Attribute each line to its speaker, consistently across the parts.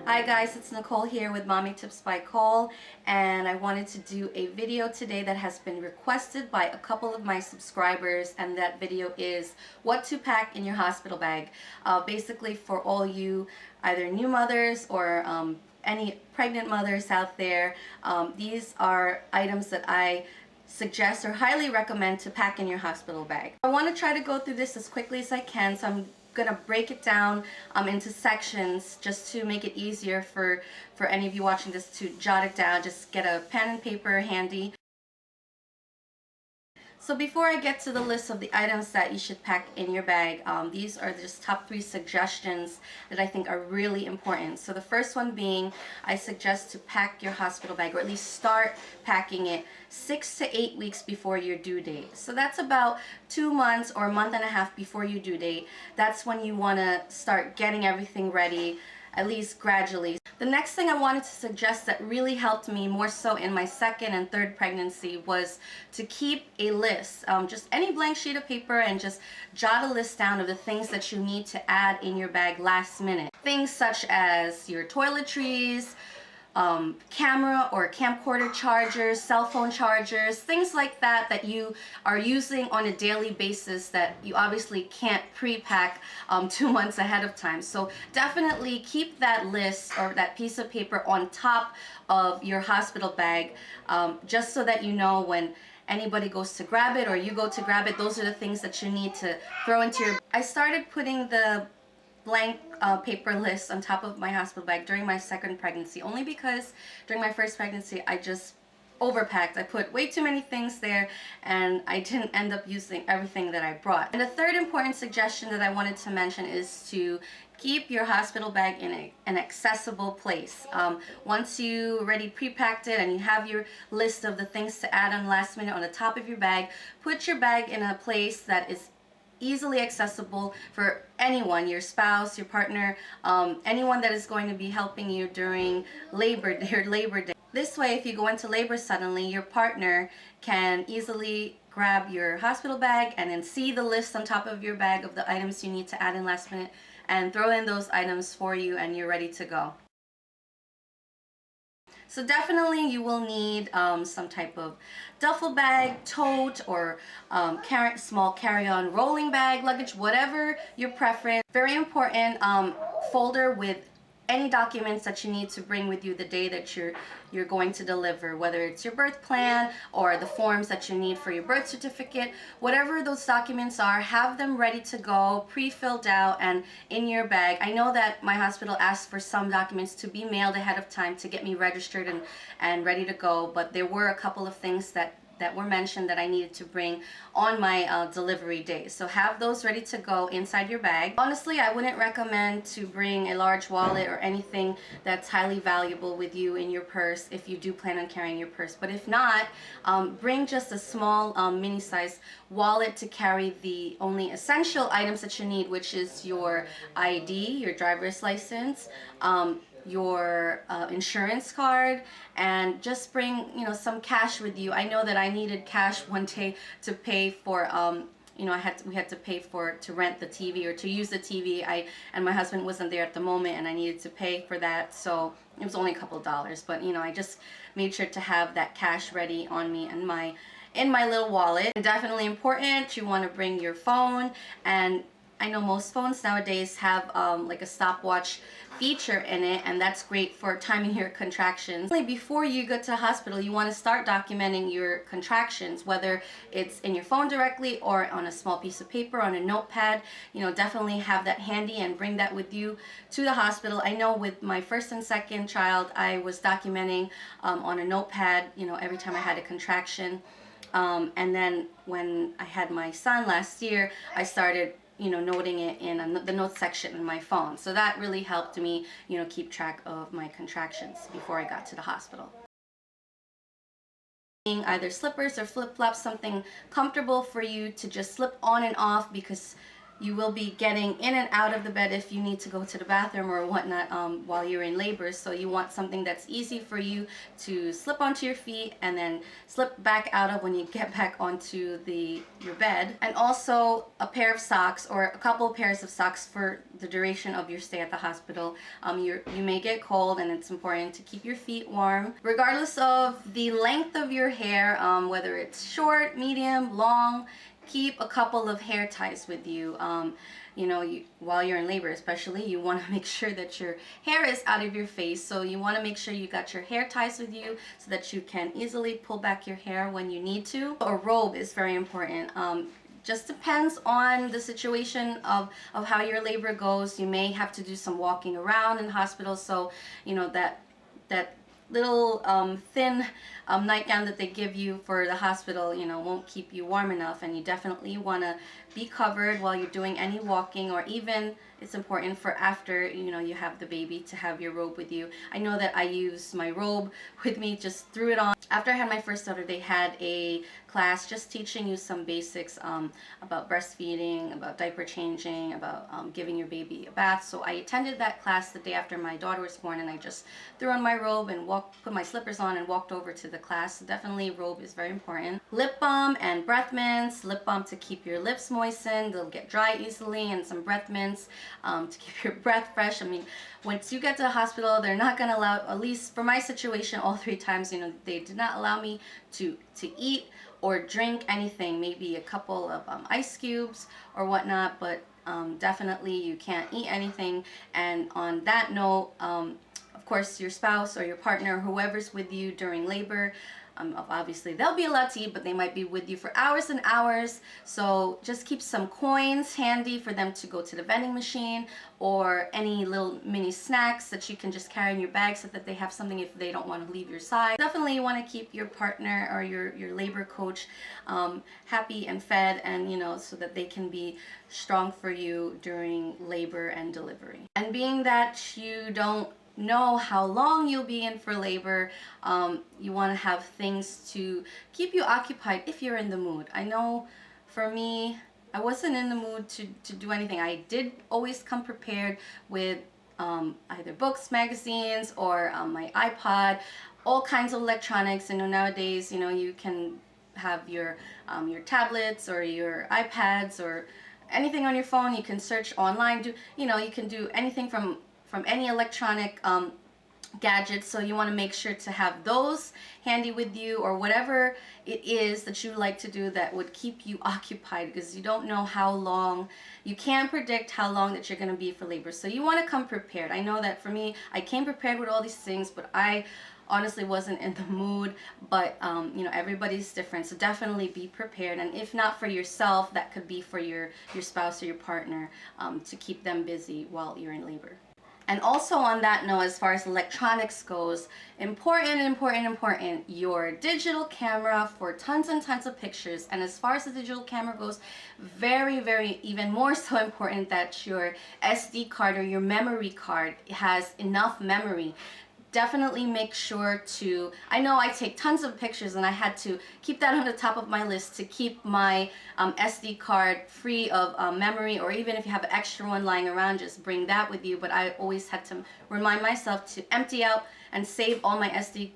Speaker 1: Hi guys, it's Nicole here with Mommy Tips by Cole, and I wanted to do a video today that has been requested by a couple of my subscribers, and that video is what to pack in your hospital bag. Basically for all you either new mothers or any pregnant mothers out there, these are items that I suggest or highly recommend to pack in your hospital bag. I want to try to go through this as quickly as I can, so I'm gonna break it down into sections just to make it easier for any of you watching this to jot it down. Just get a pen and paper handy. So before I get to the list of the items that you should pack in your bag, these are just top 3 suggestions that I think are really important. So the first one being, I suggest to pack your hospital bag, or at least start packing it 6 to 8 weeks before your due date. So that's about 2 months or a month and a half before your due date. That's when you want to start getting everything ready, at least gradually. The next thing I wanted to suggest that really helped me more so in my second and third pregnancy was to keep a list, just any blank sheet of paper, and just jot a list down of the things that you need to add in your bag last minute. Things such as your toiletries, camera or camcorder chargers, cell phone chargers, things like that that you are using on a daily basis that you obviously can't pre-pack 2 months ahead of time. So definitely keep that list or that piece of paper on top of your hospital bag, just so that you know when anybody goes to grab it or you go to grab it, those are the things that you need to throw into your... I started putting the blank paper list on top of my hospital bag during my second pregnancy, only because during my first pregnancy I just overpacked. I put way too many things there and I didn't end up using everything that I brought. And the third important suggestion that I wanted to mention is to keep your hospital bag in an accessible place. Once you already pre-packed it and you have your list of the things to add on last minute on the top of your bag, put your bag in a place that is easily accessible for anyone, your spouse, your partner, anyone that is going to be helping you during your labor day. This way, if you go into labor suddenly, your partner can easily grab your hospital bag and then see the list on top of your bag of the items you need to add in last minute and throw in those items for you, and you're ready to go. So definitely you will need some type of duffel bag, tote, or small carry-on rolling bag, luggage, whatever your preference. Very important folder with any documents that you need to bring with you the day that you're going to deliver, whether it's your birth plan or the forms that you need for your birth certificate. Whatever those documents are, have them ready to go, pre-filled out and in your bag. I know that my hospital asked for some documents to be mailed ahead of time to get me registered and ready to go, but there were a couple of things that were mentioned that I needed to bring on my delivery day. So have those ready to go inside your bag. Honestly, I wouldn't recommend to bring a large wallet or anything that's highly valuable with you in your purse if you do plan on carrying your purse. But if not, bring just a small mini-size wallet to carry the only essential items that you need, which is your ID, your driver's license, your insurance card, and just bring some cash with you. I know that I needed cash one day to pay for we had to pay to rent the TV or to use the TV. And my husband wasn't there at the moment and I needed to pay for that, so it was only a couple dollars, but I just made sure to have that cash ready on me and in my little wallet. And definitely important, you want to bring your phone, and I know most phones nowadays have like a stopwatch feature in it, and that's great for timing your contractions. Before you go to the hospital, you want to start documenting your contractions, whether it's in your phone directly or on a small piece of paper, on a notepad. Definitely have that handy and bring that with you to the hospital. I know with my first and second child, I was documenting on a notepad, every time I had a contraction. And then when I had my son last year, I started noting it in the notes section in my phone. So that really helped me, keep track of my contractions before I got to the hospital. Either slippers or flip-flops, something comfortable for you to just slip on and off, because You will be getting in and out of the bed if you need to go to the bathroom or whatnot while you're in labor. So you want something that's easy for you to slip onto your feet and then slip back out of when you get back onto your bed. And also a pair of socks or a couple of pairs of socks for the duration of your stay at the hospital. You may get cold, and it's important to keep your feet warm. Regardless of the length of your hair, whether it's short, medium, long, keep a couple of hair ties with you. While you're in labor especially, you want to make sure that your hair is out of your face. So you want to make sure you got your hair ties with you so that you can easily pull back your hair when you need to. A robe is very important. Just depends on the situation of how your labor goes. You may have to do some walking around in the hospital, so that little thin nightgown that they give you for the hospital, won't keep you warm enough, and you definitely want to be covered while you're doing any walking, or even it's important for after you have the baby to have your robe with you. I know that I use my robe with me, just threw it on. After I had my first daughter, they had a class just teaching you some basics about breastfeeding, about diaper changing, about giving your baby a bath. So I attended that class the day after my daughter was born, and I just threw on my robe and put my slippers on and walked over to the class. So definitely robe is very important. Lip balm and breath mints. Lip balm to keep your lips moistened, they'll get dry easily, and some breath mints to keep your breath fresh. I mean, once you get to the hospital, they're not going to allow, at least for my situation, all 3 times, they did not allow me to eat or drink anything, maybe a couple of ice cubes or whatnot, but definitely you can't eat anything. And on that note, of course, your spouse or your partner, whoever's with you during labor, obviously they'll be allowed to eat, but they might be with you for hours and hours. So just keep some coins handy for them to go to the vending machine, or any little mini snacks that you can just carry in your bag so that they have something if they don't want to leave your side. Definitely you want to keep your partner or your labor coach happy and fed, and so that they can be strong for you during labor and delivery. And being that you don't know how long you'll be in for labor, you want to have things to keep you occupied if you're in the mood. I know for me, I wasn't in the mood to do anything. I did always come prepared with either books, magazines, or my iPod, all kinds of electronics. Nowadays, you can have your tablets or your iPads or anything on your phone. You can search online. You can do anything from any electronic gadgets. So you want to make sure to have those handy with you, or whatever it is that you like to do that would keep you occupied, because you don't know how long, you can't predict how long that you're going to be for labor. So you want to come prepared. I know that for me, I came prepared with all these things, but I honestly wasn't in the mood. But everybody's different, so definitely be prepared. And if not for yourself, that could be for your spouse or your partner, to keep them busy while you're in labor. And also on that note, as far as electronics goes, important, your digital camera for tons and tons of pictures. And as far as the digital camera goes, very, even more so important that your SD card or your memory card has enough memory. Definitely make sure to, I know I take tons of pictures, and I had to keep that on the top of my list to keep my SD card free of memory, or even if you have an extra one lying around, just bring that with you. But I always had to remind myself to empty out and save all my SD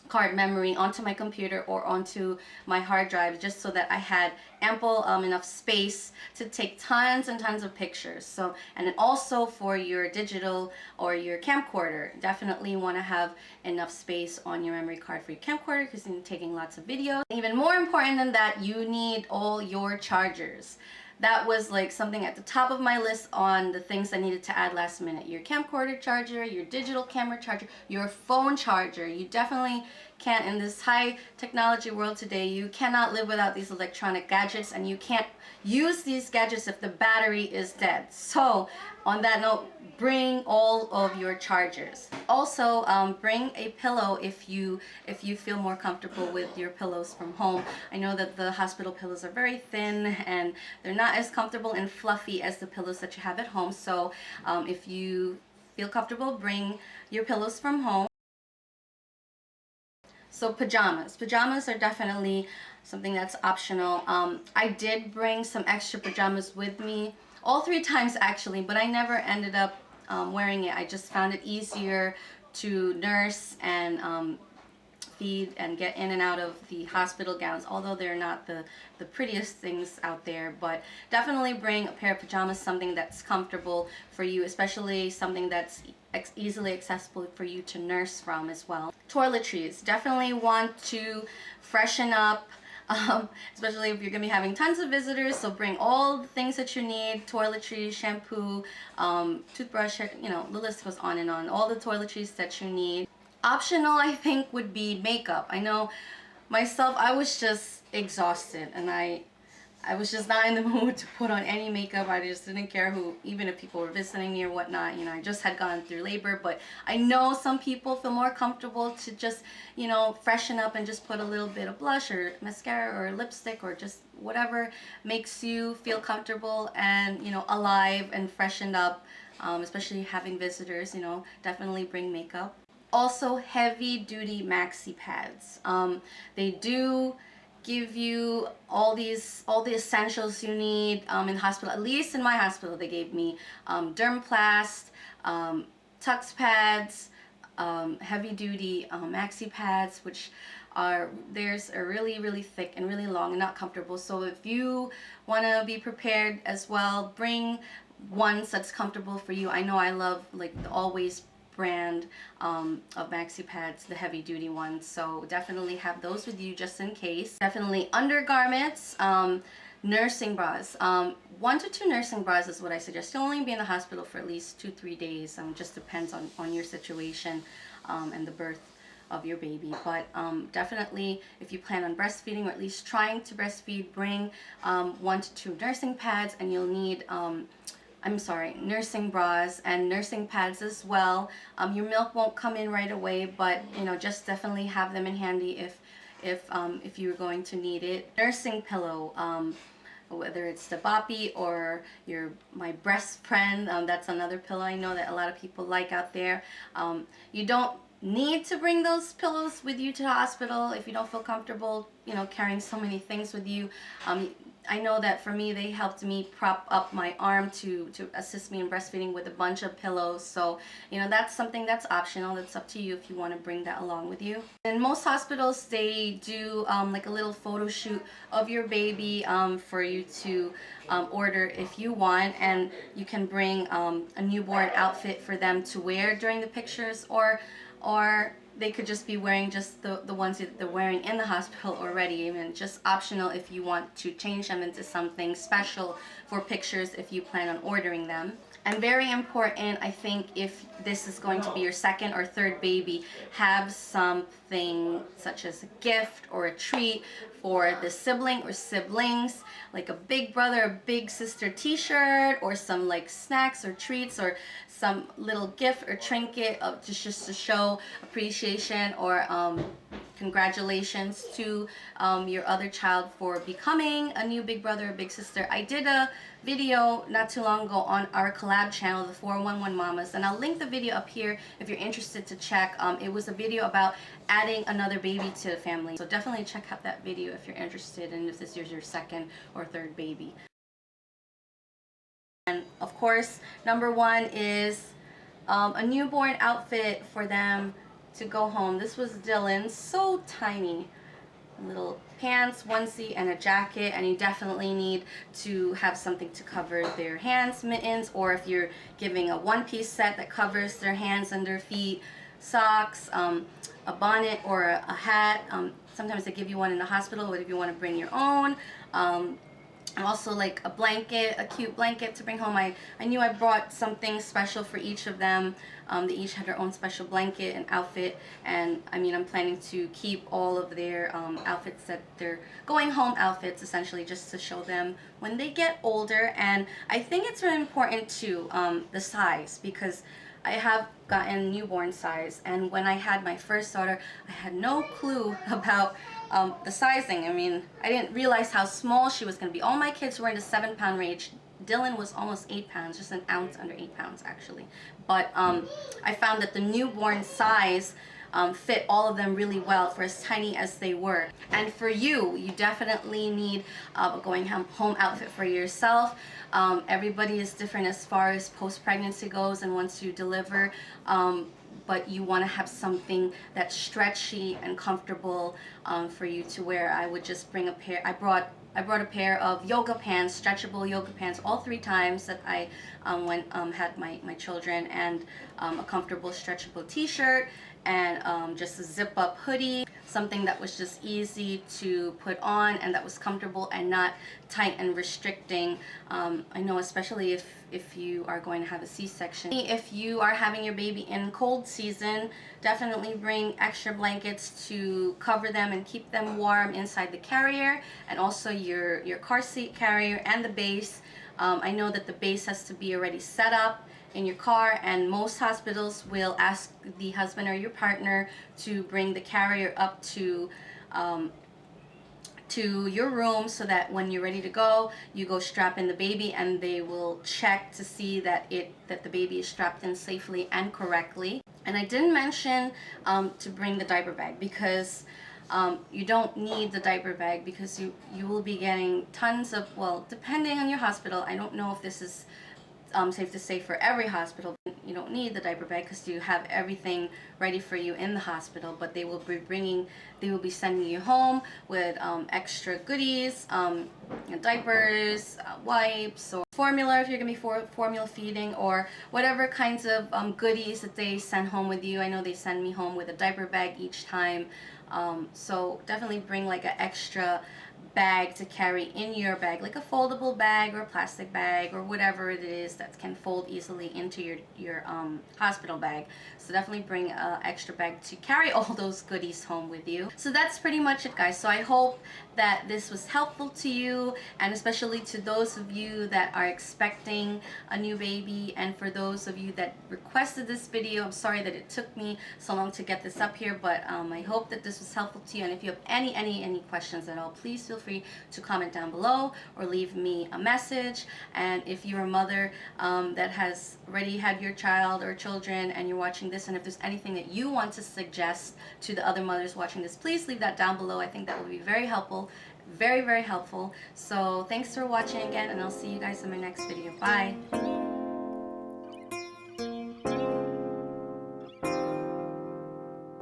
Speaker 1: card memory onto my computer or onto my hard drive, just so that I had ample enough space to take tons and tons of pictures. So, and then also for your digital or your camcorder, definitely want to have enough space on your memory card for your camcorder, because you're taking lots of videos. Even more important than that, you need all your chargers. That was like something at the top of my list on the things I needed to add last minute. Your camcorder charger, your digital camera charger, your phone charger. You definitely can't, in this high technology world today, you cannot live without these electronic gadgets, and you can't use these gadgets if the battery is dead. So on that note, bring all of your chargers. Also, bring a pillow if you feel more comfortable with your pillows from home. I know that the hospital pillows are very thin, and they're not as comfortable and fluffy as the pillows that you have at home. So if you feel comfortable, bring your pillows from home. So pajamas. Pajamas are definitely something that's optional. I did bring some extra pajamas with me, all 3 times actually, but I never ended up wearing it. I just found it easier to nurse and feed and get in and out of the hospital gowns, although they're not the prettiest things out there. But definitely bring a pair of pajamas, something that's comfortable for you, especially something that's easily accessible for you to nurse from as well. Toiletries, definitely want to freshen up, especially if you're gonna be having tons of visitors. So bring all the things that you need: toiletries, shampoo, toothbrush, you know, the list goes on and on. All the toiletries that you need. Optional, I think, would be makeup. I know myself, I was just exhausted, and I was just not in the mood to put on any makeup. I just didn't care who, even if people were visiting me or whatnot. You know, I just had gone through labor, but I know some people feel more comfortable to just, you know, freshen up and just put a little bit of blush or mascara or lipstick or just whatever makes you feel comfortable and, you know, alive and freshened up, especially having visitors. You know, definitely bring makeup. Also, heavy duty maxi pads. They do give you all the essentials you need in the hospital. At least in my hospital, they gave me Dermplast, Tux pads, heavy duty maxi pads, which theirs are really thick and really long and not comfortable. So if you want to be prepared as well, bring ones that's comfortable for you. I know I love like the Always brand of maxi pads, the heavy duty ones, so definitely have those with you just in case. Definitely undergarments, nursing bras. 1 to 2 nursing bras is what I suggest. You'll only be in the hospital for at least 2-3 days. Just depends on your situation and the birth of your baby. But definitely, if you plan on breastfeeding or at least trying to breastfeed, bring 1 to 2 nursing pads, and you'll need nursing bras and nursing pads as well. Your milk won't come in right away, but you know, just definitely have them in handy if you're going to need it. Nursing pillow, whether it's the Boppy or my breast friend, that's another pillow I know that a lot of people like out there. You don't need to bring those pillows with you to the hospital if you don't feel comfortable, you know, carrying so many things with you. I know that for me, they helped me prop up my arm to assist me in breastfeeding with a bunch of pillows. So, you know, that's something that's optional. That's up to you if you want to bring that along with you. In most hospitals, they do like a little photo shoot of your baby for you to order if you want, and you can bring a newborn outfit for them to wear during the pictures, or they could just be wearing just the ones that they're wearing in the hospital already. I mean, just optional if you want to change them into something special for pictures if you plan on ordering them. And very important, I think, if this is going to be your 2nd or 3rd baby, have something such as a gift or a treat for the sibling or siblings, like a big brother or big sister t-shirt, or some like snacks or treats, or some little gift or trinket just to show appreciation or congratulations to your other child for becoming a new big brother or big sister. I did a video not too long ago on our collab channel, the 411 Mamas, and I'll link the video up here if you're interested to check. It was a video about adding another baby to the family, so definitely check out that video if you're interested and if this is your 2nd or 3rd baby. And of course, number 1 is a newborn outfit for them to go home. This was Dylan's, so tiny. Little pants, onesie, and a jacket, and you definitely need to have something to cover their hands, mittens, or if you're giving a one-piece set that covers their hands and their feet, socks, a bonnet or a hat. Sometimes they give you one in the hospital, but if you want to bring your own. Also like a blanket, a cute blanket to bring home. I knew I brought something special for each of them. They each had their own special blanket and outfit, and I mean, I'm planning to keep all of their outfits that they're going home outfits, essentially, just to show them when they get older. And I think it's really important too, the size, because I have gotten newborn size, and when I had my first daughter, I had no clue about the sizing. I mean, I didn't realize how small she was going to be. All my kids were in the 7-pound range. Dylan was almost 8 pounds, just an ounce under 8 pounds actually. But I found that the newborn size fit all of them really well for as tiny as they were. And for you, you definitely need a going home outfit for yourself. Everybody is different as far as post-pregnancy goes and once you deliver, but you want to have something that's stretchy and comfortable for you to wear. I would just bring a pair. I brought a pair of yoga pants, stretchable yoga pants, all 3 times that I had my children, and a comfortable stretchable t-shirt, and just a zip-up hoodie, something that was just easy to put on and that was comfortable and not tight and restricting. I know especially if you are going to have a C-section. If you are having your baby in cold season, definitely bring extra blankets to cover them and keep them warm inside the carrier, and also your car seat carrier and the base. I know that the base has to be already set up in your car, and most hospitals will ask the husband or your partner to bring the carrier up to your room, so that when you're ready to go, you go strap in the baby and they will check to see that the baby is strapped in safely and correctly. And I didn't mention to bring the diaper bag, because you don't need the diaper bag, because you will be getting tons of, well, depending on your hospital, I don't know if this is safe to say for every hospital. You don't need the diaper bag because you have everything ready for you in the hospital, but they will be sending you home with extra goodies, diapers, wipes, or formula if you're gonna be formula feeding, or whatever kinds of goodies that they send home with you. I know they send me home with a diaper bag each time, so definitely bring like an extra bag to carry in your bag, like a foldable bag or a plastic bag or whatever it is that can fold easily into your hospital bag. So definitely bring an extra bag to carry all those goodies home with you. So that's pretty much it, guys. So I hope that this was helpful to you, and especially to those of you that are expecting a new baby, and for those of you that requested this video. I'm sorry that it took me so long to get this up here, but I hope that this was helpful to you. And if you have any questions at all, please feel free to comment down below or leave me a message. And if you're a mother that has already had your child or children and you're watching this, and if there's anything that you want to suggest to the other mothers watching this, please leave that down below. I think that will be very helpful, very helpful. So thanks for watching again, and I'll see you guys in my next video. Bye.